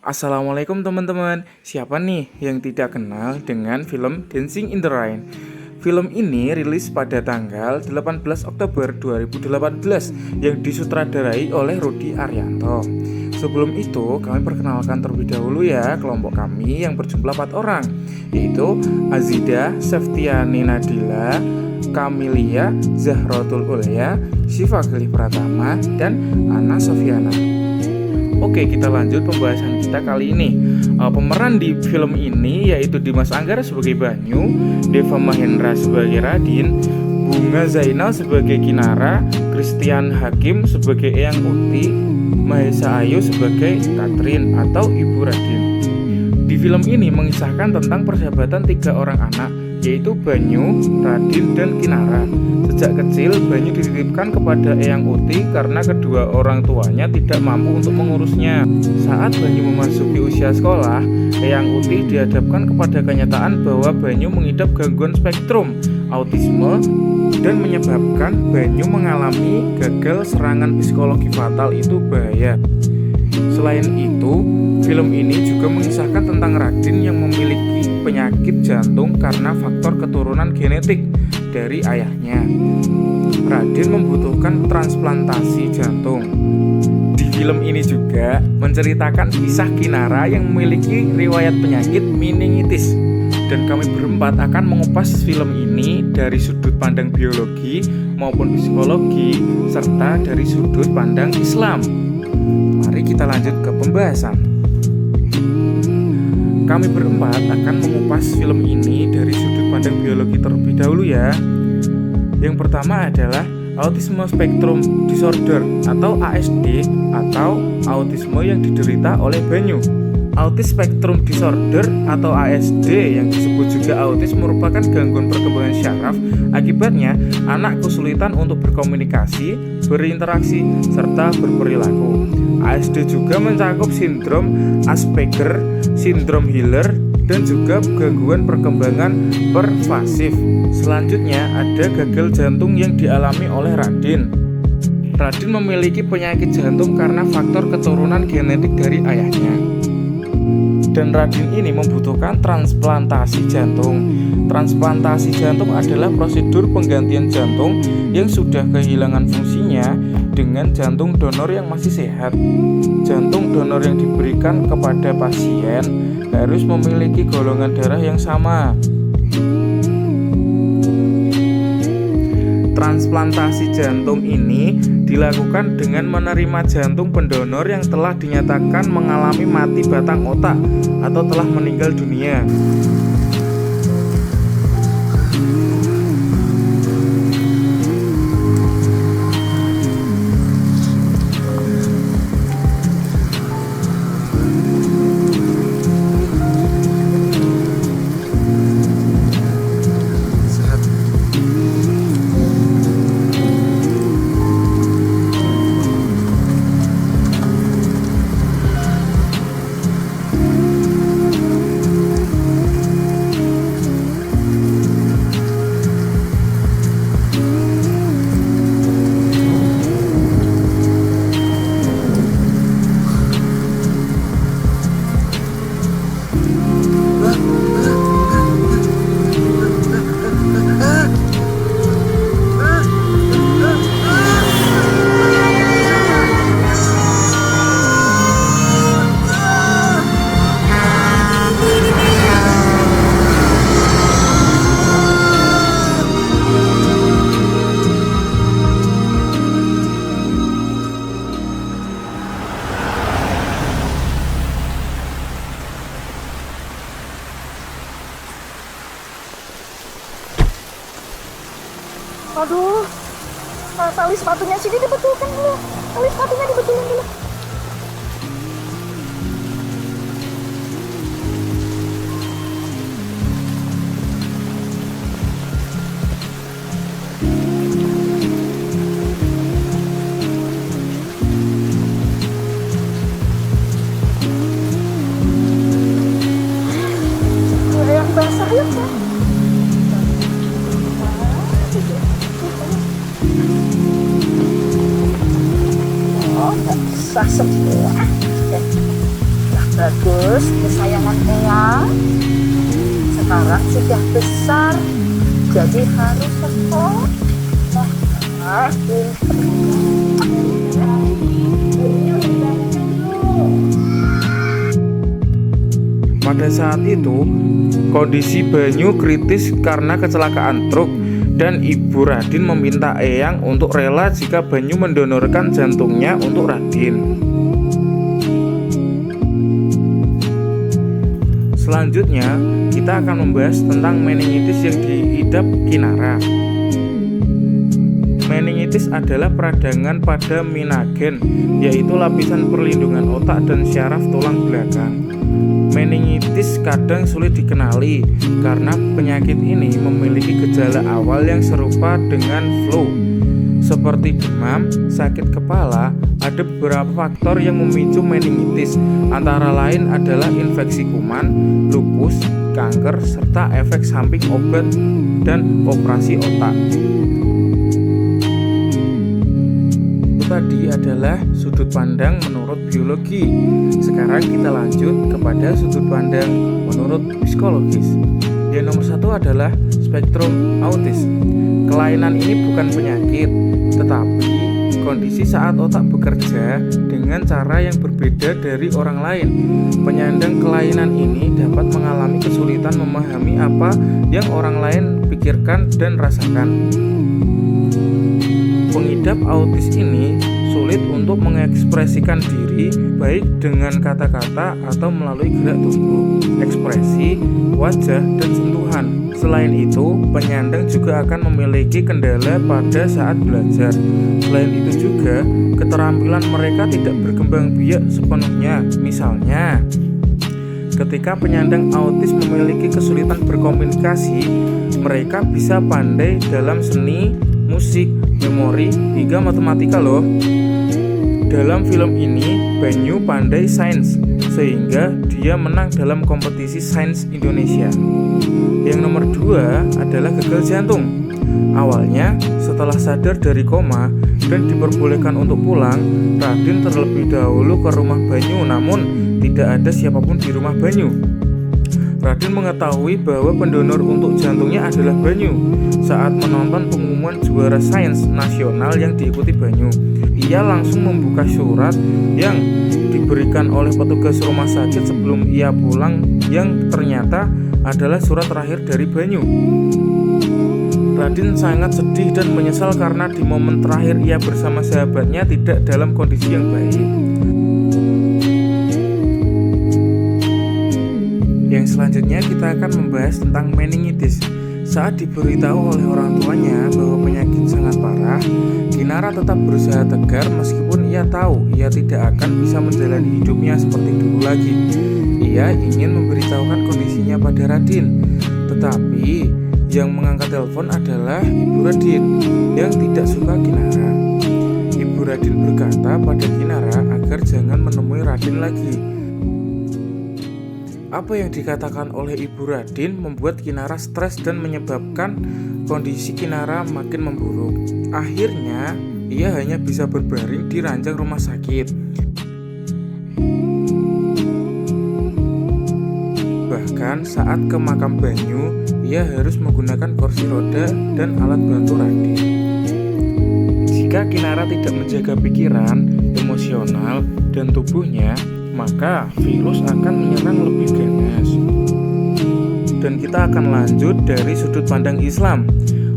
Assalamualaikum teman-teman. Siapa nih yang tidak kenal dengan film Dancing in the Rain? Film ini rilis pada tanggal 18 Oktober 2018 yang disutradarai oleh Rudy Arianto. Sebelum itu, kami perkenalkan terlebih dahulu ya kelompok kami yang berjumlah 4 orang, yaitu Azidah, Seftiani Nadila, Kamilia, Zahratul Ulya, Syifa Gelih Pratama, dan Ana Sofiana. Oke, kita lanjut pembahasan kita kali ini. Pemeran di film ini yaitu Dimas Anggara sebagai Banyu, Deva Mahendra sebagai Radin, Bunga Zainal sebagai Kinara, Christian Hakim sebagai Eyang Uti, Mahesa Ayu sebagai Katrin atau Ibu Radin. Di film ini mengisahkan tentang persahabatan 3 orang anak, yaitu Banyu, Radin, dan Kinara. Sejak kecil, Banyu dititipkan kepada Eyang Uti karena kedua orang tuanya tidak mampu untuk mengurusnya. Saat Banyu memasuki usia sekolah, Eyang Uti dihadapkan kepada kenyataan bahwa Banyu mengidap gangguan spektrum autisme dan menyebabkan Banyu mengalami gagal serangan psikologi fatal itu bahaya. Selain itu, film ini juga mengisahkan tentang Radin yang memiliki penyakit jantung karena faktor keturunan genetik dari ayahnya. Radin membutuhkan transplantasi jantung. Di film ini juga menceritakan kisah Kinara yang memiliki riwayat penyakit meningitis. Dan kami berempat akan mengupas film ini dari sudut pandang biologi maupun psikologi serta dari sudut pandang Islam. Mari kita lanjut ke pembahasan. Kami berempat akan mengupas film ini dari sudut pandang biologi terlebih dahulu ya. Yang pertama adalah Autism Spectrum Disorder atau ASD atau autisme yang diderita oleh Banyu. Autism Spectrum Disorder atau ASD yang disebut juga autis merupakan gangguan perkembangan syaraf. Akibatnya, anak kesulitan untuk berkomunikasi, berinteraksi, serta berperilaku. ASD juga mencakup sindrom Asperger, sindrom Hiller, dan juga gangguan perkembangan pervasif. Selanjutnya ada gagal jantung yang dialami oleh Radin. Radin memiliki penyakit jantung karena faktor keturunan genetik dari ayahnya. Dan Radin ini membutuhkan transplantasi jantung. Transplantasi jantung adalah prosedur penggantian jantung yang sudah kehilangan fungsinya dengan jantung donor yang masih sehat. Jantung donor yang diberikan kepada pasien harus memiliki golongan darah yang sama. Transplantasi jantung ini dilakukan dengan menerima jantung pendonor yang telah dinyatakan mengalami mati batang otak atau telah meninggal dunia. Aduh, tali sepatunya sini dibetulkan dulu. Tali sepatunya dibetulkan dulu. Ada yang basah ya, Pak? Oh, nggak bisa. Bagus, kesayangan Eyang. Sekarang sudah besar, jadi harus sekolah. Pada saat itu, kondisi Banyu kritis karena kecelakaan truk dan Ibu Radin meminta Eyang untuk rela jika Banyu mendonorkan jantungnya untuk Radin. Selanjutnya, kita akan membahas tentang meningitis yang diidap Kinara. Meningitis adalah peradangan pada minagen, yaitu lapisan perlindungan otak dan syaraf tulang belakang. Meningitis kadang sulit dikenali karena penyakit ini memiliki gejala awal yang serupa dengan flu, seperti demam, sakit kepala. Ada beberapa faktor yang memicu meningitis, antara lain adalah infeksi kuman, lupus, kanker, serta efek samping obat dan operasi otak. Tadi adalah sudut pandang menurut biologi. Sekarang kita lanjut kepada sudut pandang menurut psikologis. Yang nomor satu adalah spektrum autis. Kelainan ini bukan penyakit, tetapi kondisi saat otak bekerja dengan cara yang berbeda dari orang lain. Penyandang kelainan ini dapat mengalami kesulitan memahami apa yang orang lain pikirkan dan rasakan. Pengidap autis ini sulit untuk mengekspresikan diri baik dengan kata-kata atau melalui gerak tubuh, ekspresi, wajah, dan sentuhan. Selain itu, penyandang juga akan memiliki kendala pada saat belajar. Selain itu juga, keterampilan mereka tidak berkembang biak sepenuhnya. Misalnya, ketika penyandang autis memiliki kesulitan berkomunikasi, mereka bisa pandai dalam seni, musik, memori, hingga matematika loh. Dalam film ini, Banyu pandai sains, sehingga dia menang dalam kompetisi sains Indonesia. Yang nomor 2 adalah gagal jantung. Awalnya, setelah sadar dari koma dan diperbolehkan untuk pulang, Radin terlebih dahulu ke rumah Banyu, namun tidak ada siapapun di rumah Banyu. Radin mengetahui bahwa pendonor untuk jantungnya adalah Banyu saat menonton pengumuman juara sains nasional yang diikuti Banyu. Ia langsung membuka surat yang diberikan oleh petugas rumah sakit sebelum ia pulang, yang ternyata adalah surat terakhir dari Banyu. Radin sangat sedih dan menyesal karena di momen terakhir ia bersama sahabatnya tidak dalam kondisi yang baik. Yang selanjutnya kita akan membahas tentang meningitis. Saat diberitahu oleh orang tuanya bahwa penyakit sangat parah, Kinara tetap berusaha tegar meskipun ia tahu ia tidak akan bisa menjalani hidupnya seperti dulu lagi. Ia ingin memberitahukan kondisinya pada Radin, tetapi yang mengangkat telepon adalah Ibu Radin yang tidak suka Kinara. Ibu Radin berkata pada Kinara agar jangan menemui Radin lagi. Apa yang dikatakan oleh Ibu Radin membuat Kinara stres dan menyebabkan kondisi Kinara makin memburuk. Akhirnya, ia hanya bisa berbaring di ranjang rumah sakit. Bahkan saat ke makam Banyu, ia harus menggunakan kursi roda dan alat bantu Radin. Jika Kinara tidak menjaga pikiran, emosional, dan tubuhnya, maka virus akan menyerang lebih ganas. Dan kita akan lanjut dari sudut pandang Islam.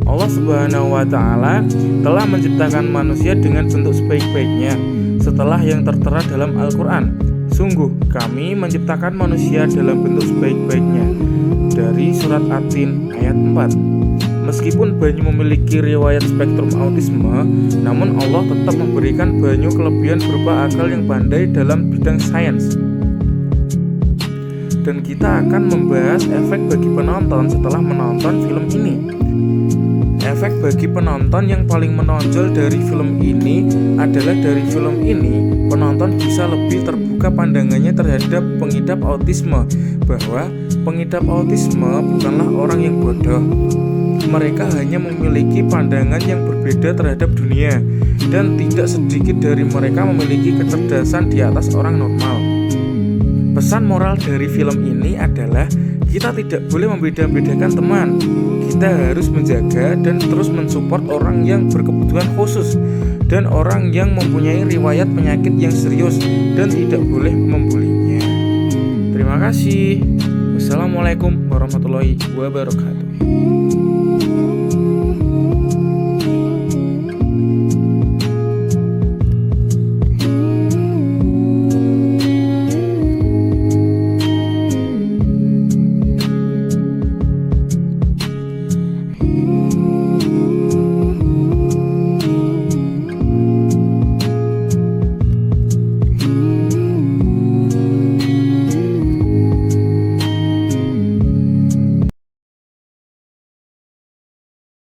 Allah Subhanahu wa Ta'ala telah menciptakan manusia dengan bentuk sebaik-baiknya setelah yang tertera dalam Al-Quran. Sungguh kami menciptakan manusia dalam bentuk sebaik-baiknya, dari surat At-Tin ayat 4. Meskipun Banyu memiliki riwayat spektrum autisme, namun Allah tetap memberikan Banyu kelebihan berupa akal yang pandai dalam bidang sains. Dan kita akan membahas efek bagi penonton setelah menonton film ini. Efek bagi penonton yang paling menonjol dari film ini adalah dari film ini, penonton bisa lebih terbuka pandangannya terhadap pengidap autisme, bahwa pengidap autisme bukanlah orang yang bodoh. Mereka hanya memiliki pandangan yang berbeda terhadap dunia, dan tidak sedikit dari mereka memiliki kecerdasan di atas orang normal. Pesan moral dari film ini adalah kita tidak boleh membeda-bedakan teman. Kita harus menjaga dan terus mensupport orang yang berkebutuhan khusus dan orang yang mempunyai riwayat penyakit yang serius dan tidak boleh membulinya. Terima kasih. Wassalamualaikum warahmatullahi wabarakatuh.